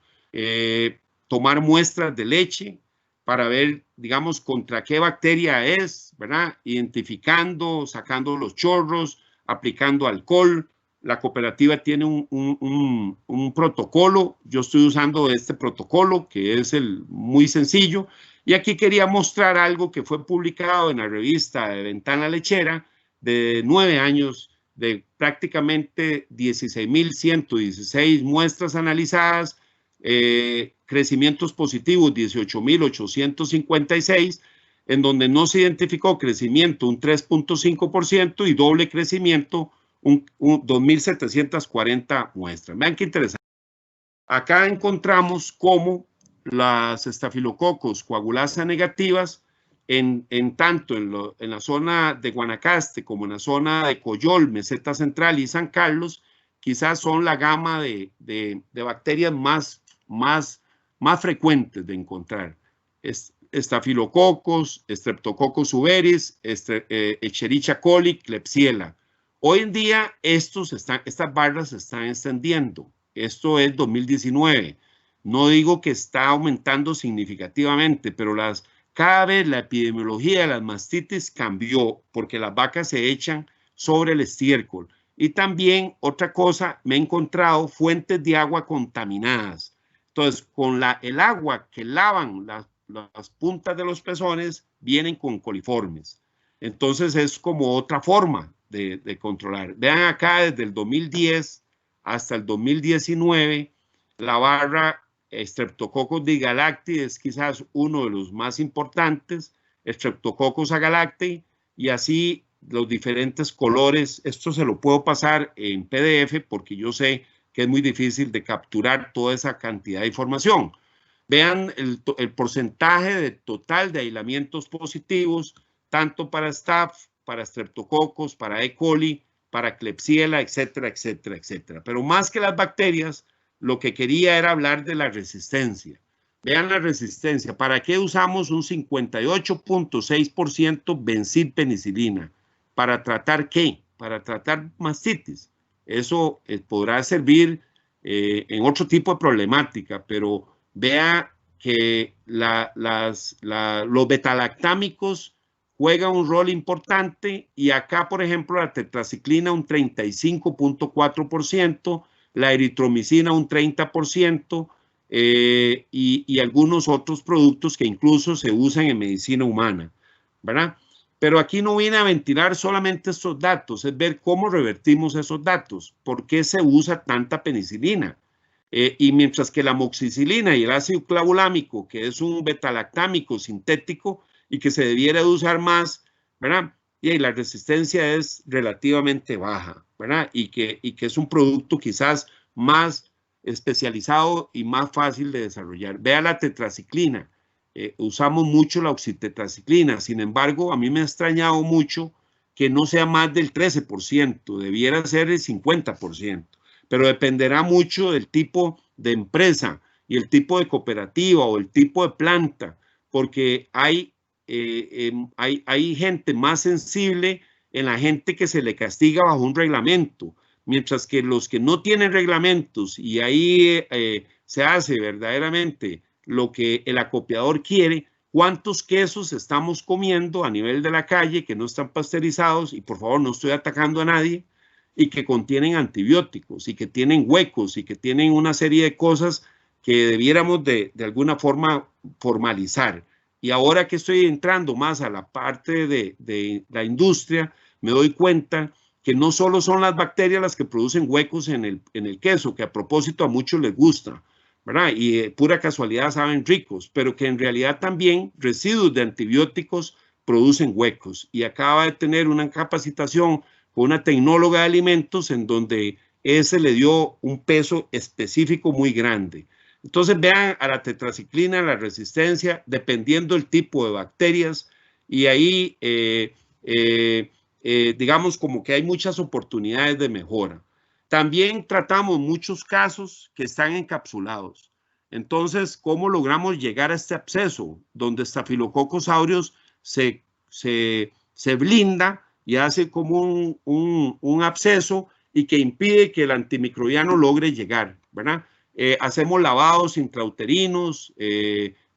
Tomar muestras de leche para ver, digamos, contra qué bacteria es, ¿verdad? Identificando, sacando los chorros, aplicando alcohol. La cooperativa tiene un protocolo. Yo estoy usando este protocolo, que es muy sencillo. Y aquí quería mostrar algo que fue publicado en la revista de Ventana Lechera, de 9 años, de prácticamente 16.116 muestras analizadas, crecimientos positivos 18.856, en donde no se identificó crecimiento un 3.5% y doble crecimiento un 2.740 muestras. Vean qué interesante. Acá encontramos cómo las estafilococos coagulasa negativas, tanto en la zona de Guanacaste como en la zona de Coyol, Meseta Central y San Carlos, quizás son la gama de bacterias más frecuentes de encontrar. Estafilococos, Streptococcus suberis, Escherichia coli, Klebsiella. Hoy en día estas barras se están extendiendo. Esto es 2019. No digo que está aumentando significativamente, pero cada vez la epidemiología de las mastitis cambió porque las vacas se echan sobre el estiércol. Y también, otra cosa, me he encontrado fuentes de agua contaminadas. Entonces, con el agua que lavan las puntas de los pezones, vienen con coliformes. Entonces, es como otra forma de controlar. Vean acá, desde el 2010 hasta el 2019, la barra Streptococcus digalacti es quizás uno de los más importantes, Streptococcus agalacti, y así los diferentes colores. Esto se lo puedo pasar en PDF porque yo sé que es muy difícil de capturar toda esa cantidad de información. Vean el porcentaje total de aislamientos positivos, tanto para Staph, para Streptococcus, para E. coli, para Klebsiella, etcétera, etcétera, etcétera. Pero más que las bacterias, lo que quería era hablar de la resistencia. Vean la resistencia. ¿Para qué usamos un 58.6% benzilpenicilina? ¿Para tratar qué? Para tratar mastitis. Eso podrá servir en otro tipo de problemática, pero vea que los betalactámicos juega un rol importante, y acá, por ejemplo, la tetraciclina un 35.4%, la eritromicina un 30%, y algunos otros productos que incluso se usan en medicina humana, ¿verdad? Pero aquí no viene a ventilar solamente estos datos, es ver cómo revertimos esos datos. ¿Por qué se usa tanta penicilina? Y mientras que la amoxicilina y el ácido clavulámico, que es un betalactámico sintético y que se debiera de usar más, ¿verdad? Y la resistencia es relativamente baja, ¿verdad? Y que es un producto quizás más especializado y más fácil de desarrollar. Vea la tetraciclina. Usamos mucho la oxitetraciclina. Sin embargo, a mí me ha extrañado mucho que no sea más del 13%, debiera ser el 50%, pero dependerá mucho del tipo de empresa y el tipo de cooperativa o el tipo de planta, porque hay gente más sensible en la gente que se le castiga bajo un reglamento, mientras que los que no tienen reglamentos y ahí se hace verdaderamente lo que el acopiador quiere. ¿Cuántos quesos estamos comiendo a nivel de la calle que no están pasteurizados? Y por favor, no estoy atacando a nadie, y que contienen antibióticos y que tienen huecos y que tienen una serie de cosas que debiéramos de alguna forma formalizar. Y ahora que estoy entrando más a la parte de la industria, me doy cuenta que no solo son las bacterias las que producen huecos en el queso, que a propósito a muchos les gusta, ¿verdad? Y pura casualidad saben ricos, pero que en realidad también residuos de antibióticos producen huecos. Y acaba de tener una capacitación con una tecnóloga de alimentos en donde ese le dio un peso específico muy grande. Entonces vean a la tetraciclina, la resistencia, dependiendo del tipo de bacterias, y ahí digamos como que hay muchas oportunidades de mejora. También tratamos muchos casos que están encapsulados. Entonces, ¿cómo logramos llegar a este absceso donde Staphylococcus aureus se blinda y hace como un absceso y que impide que el antimicrobiano logre llegar, ¿verdad? Hacemos lavados intrauterinos,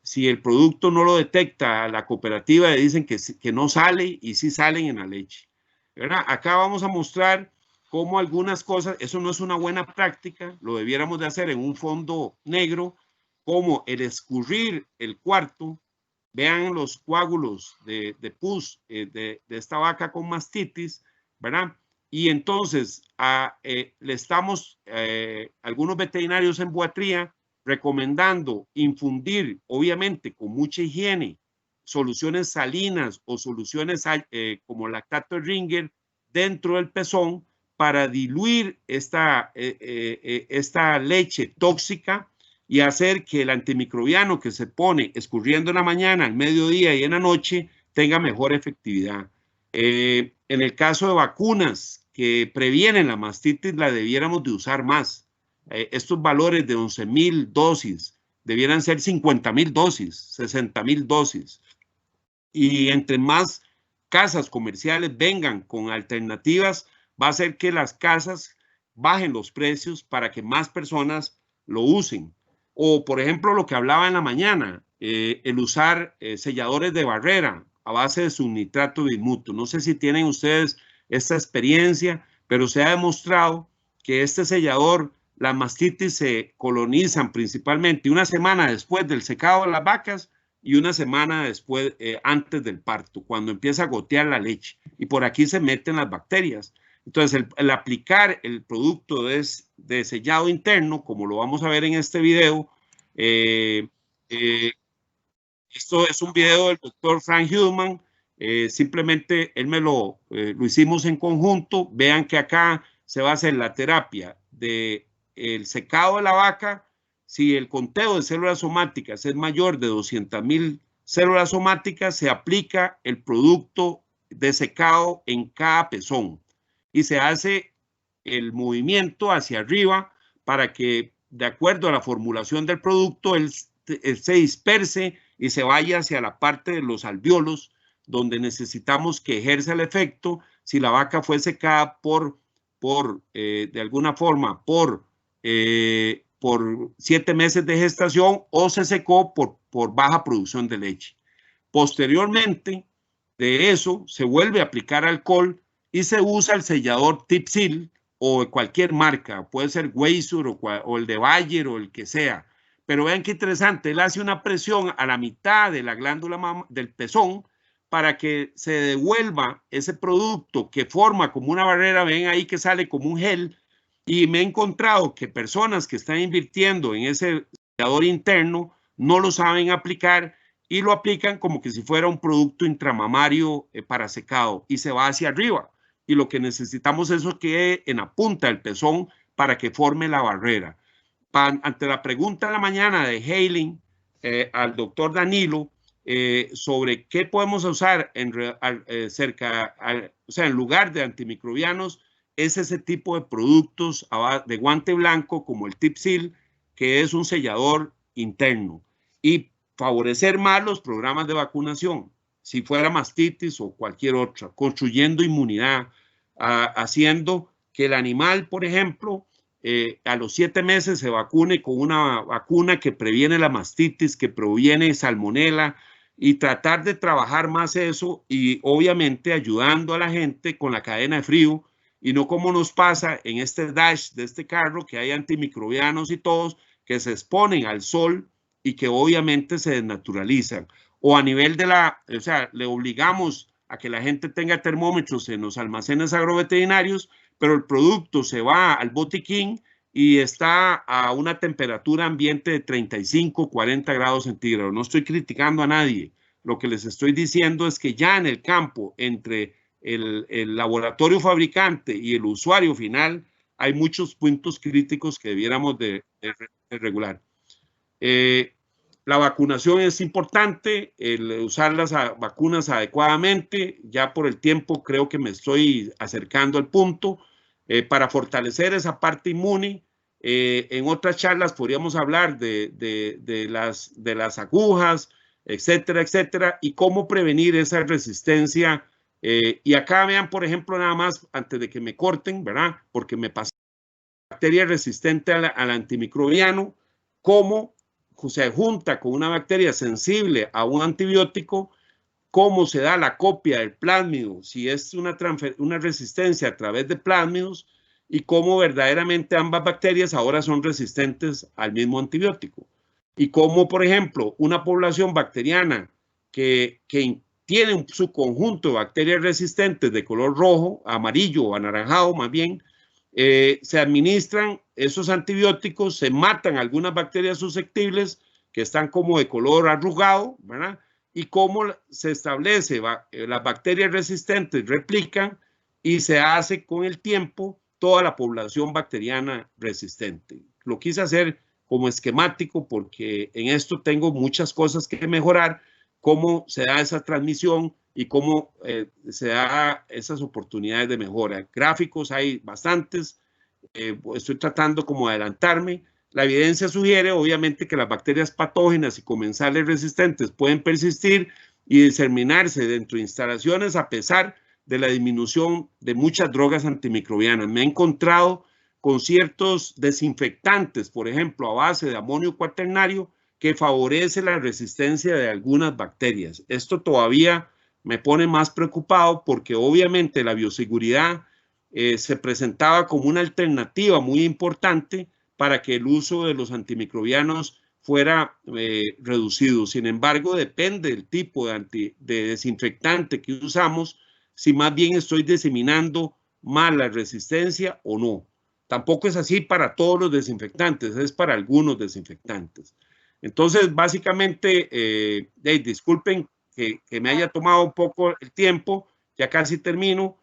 si el producto no lo detecta, la cooperativa le dicen que no sale y sí salen en la leche, ¿verdad? Acá vamos a mostrar cómo algunas cosas, eso no es una buena práctica, lo debiéramos de hacer en un fondo negro, como el escurrir el cuarto. Vean los coágulos de pus de esta vaca con mastitis, ¿verdad? Y entonces le estamos, algunos veterinarios en Boatría, recomendando infundir, obviamente con mucha higiene, soluciones salinas o soluciones como lactato de Ringer dentro del pezón para diluir esta leche tóxica y hacer que el antimicrobiano que se pone escurriendo en la mañana, al mediodía y en la noche tenga mejor efectividad. En el caso de vacunas que previenen la mastitis, la debiéramos de usar más. Estos valores de 11,000 dosis debieran ser 50,000 dosis, 60,000 dosis. Y entre más casas comerciales vengan con alternativas, va a hacer que las casas bajen los precios para que más personas lo usen. O, por ejemplo, lo que hablaba en la mañana, el usar selladores de barrera a base de subnitrato de bismuto. No sé si tienen ustedes esta experiencia, pero se ha demostrado que este sellador, las mastitis se colonizan principalmente una semana después del secado de las vacas y una semana después, antes del parto, cuando empieza a gotear la leche. Y por aquí se meten las bacterias. Entonces, el aplicar el producto de sellado interno, como lo vamos a ver en este video, esto es un video del doctor Frank Hillman, simplemente él lo hicimos en conjunto. Vean que acá se va a hacer la terapia del secado de la vaca. Si el conteo de células somáticas es mayor de 200,000 células somáticas, se aplica el producto de secado en cada pezón y se hace el movimiento hacia arriba para que, de acuerdo a la formulación del producto, él se disperse y se vaya hacia la parte de los alvéolos, donde necesitamos que ejerza el efecto si la vaca fue secada de alguna forma por 7 meses de gestación o se secó por baja producción de leche. Posteriormente de eso se vuelve a aplicar alcohol y se usa el sellador Tipsil o de cualquier marca, puede ser Weissur o el de Bayer o el que sea. Pero vean qué interesante, él hace una presión a la mitad de la glándula del pezón para que se devuelva ese producto que forma como una barrera. Ven ahí que sale como un gel Y me he encontrado que personas que están invirtiendo en ese sellador interno no lo saben aplicar y lo aplican como que si fuera un producto intramamario para secado y se va hacia arriba. Y lo que necesitamos es que quede en la punta del pezón para que forme la barrera. Ante la pregunta de la mañana de Hailing al doctor Danilo sobre qué podemos usar en lugar de antimicrobianos, es ese tipo de productos de guante blanco como el Tip-Seal, que es un sellador interno, y favorecer más los programas de vacunación, si fuera mastitis o cualquier otra, construyendo inmunidad, haciendo que el animal, por ejemplo, a los 7 meses se vacune con una vacuna que previene la mastitis, que previene salmonela, y tratar de trabajar más eso y obviamente ayudando a la gente con la cadena de frío, y no como nos pasa en este dash de este carro, que hay antimicrobianos y todos que se exponen al sol y que obviamente se desnaturalizan. O a nivel de le obligamos a que la gente tenga termómetros en los almacenes agroveterinarios, pero el producto se va al botiquín y está a una temperatura ambiente de 35, 40 grados centígrados. No estoy criticando a nadie. Lo que les estoy diciendo es que ya en el campo, entre el laboratorio fabricante y el usuario final, hay muchos puntos críticos que debiéramos de regular. La vacunación es importante, usar las vacunas adecuadamente. Ya por el tiempo creo que me estoy acercando al punto. Para fortalecer esa parte inmune, en otras charlas podríamos hablar de las agujas, etcétera, etcétera, y cómo prevenir esa resistencia. Y acá vean, por ejemplo, nada más, antes de que me corten, ¿verdad? Porque me pasé bacteria resistente al antimicrobiano, cómo se junta con una bacteria sensible a un antibiótico, cómo se da la copia del plásmido, si es una resistencia a través de plásmidos, y cómo verdaderamente ambas bacterias ahora son resistentes al mismo antibiótico. Y cómo, por ejemplo, una población bacteriana que tiene un subconjunto de bacterias resistentes de color rojo, amarillo o anaranjado más bien, se administran esos antibióticos, se matan algunas bacterias susceptibles que están como de color arrugado, ¿verdad? Y cómo se establece, las bacterias resistentes replican y se hace con el tiempo toda la población bacteriana resistente. Lo quise hacer como esquemático porque en esto tengo muchas cosas que mejorar, cómo se da esa transmisión y cómo se da esas oportunidades de mejora. Gráficos hay bastantes, estoy tratando como de adelantarme. La evidencia sugiere, obviamente, que las bacterias patógenas y comensales resistentes pueden persistir y diseminarse dentro de instalaciones a pesar de la disminución de muchas drogas antimicrobianas. Me he encontrado con ciertos desinfectantes, por ejemplo, a base de amonio cuaternario, que favorece la resistencia de algunas bacterias. Esto todavía me pone más preocupado porque obviamente la bioseguridad se presentaba como una alternativa muy importante para que el uso de los antimicrobianos fuera reducido. Sin embargo, depende del tipo de desinfectante que usamos, si más bien estoy diseminando más la resistencia o no. Tampoco es así para todos los desinfectantes, es para algunos desinfectantes. Entonces, básicamente, disculpen que me haya tomado un poco el tiempo, ya casi termino.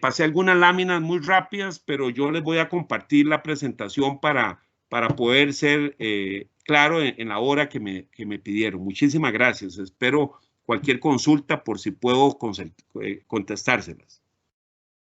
Pasé algunas láminas muy rápidas, pero yo les voy a compartir la presentación para poder ser claro en la hora que me pidieron. Muchísimas gracias. Espero cualquier consulta por si puedo contestárselas.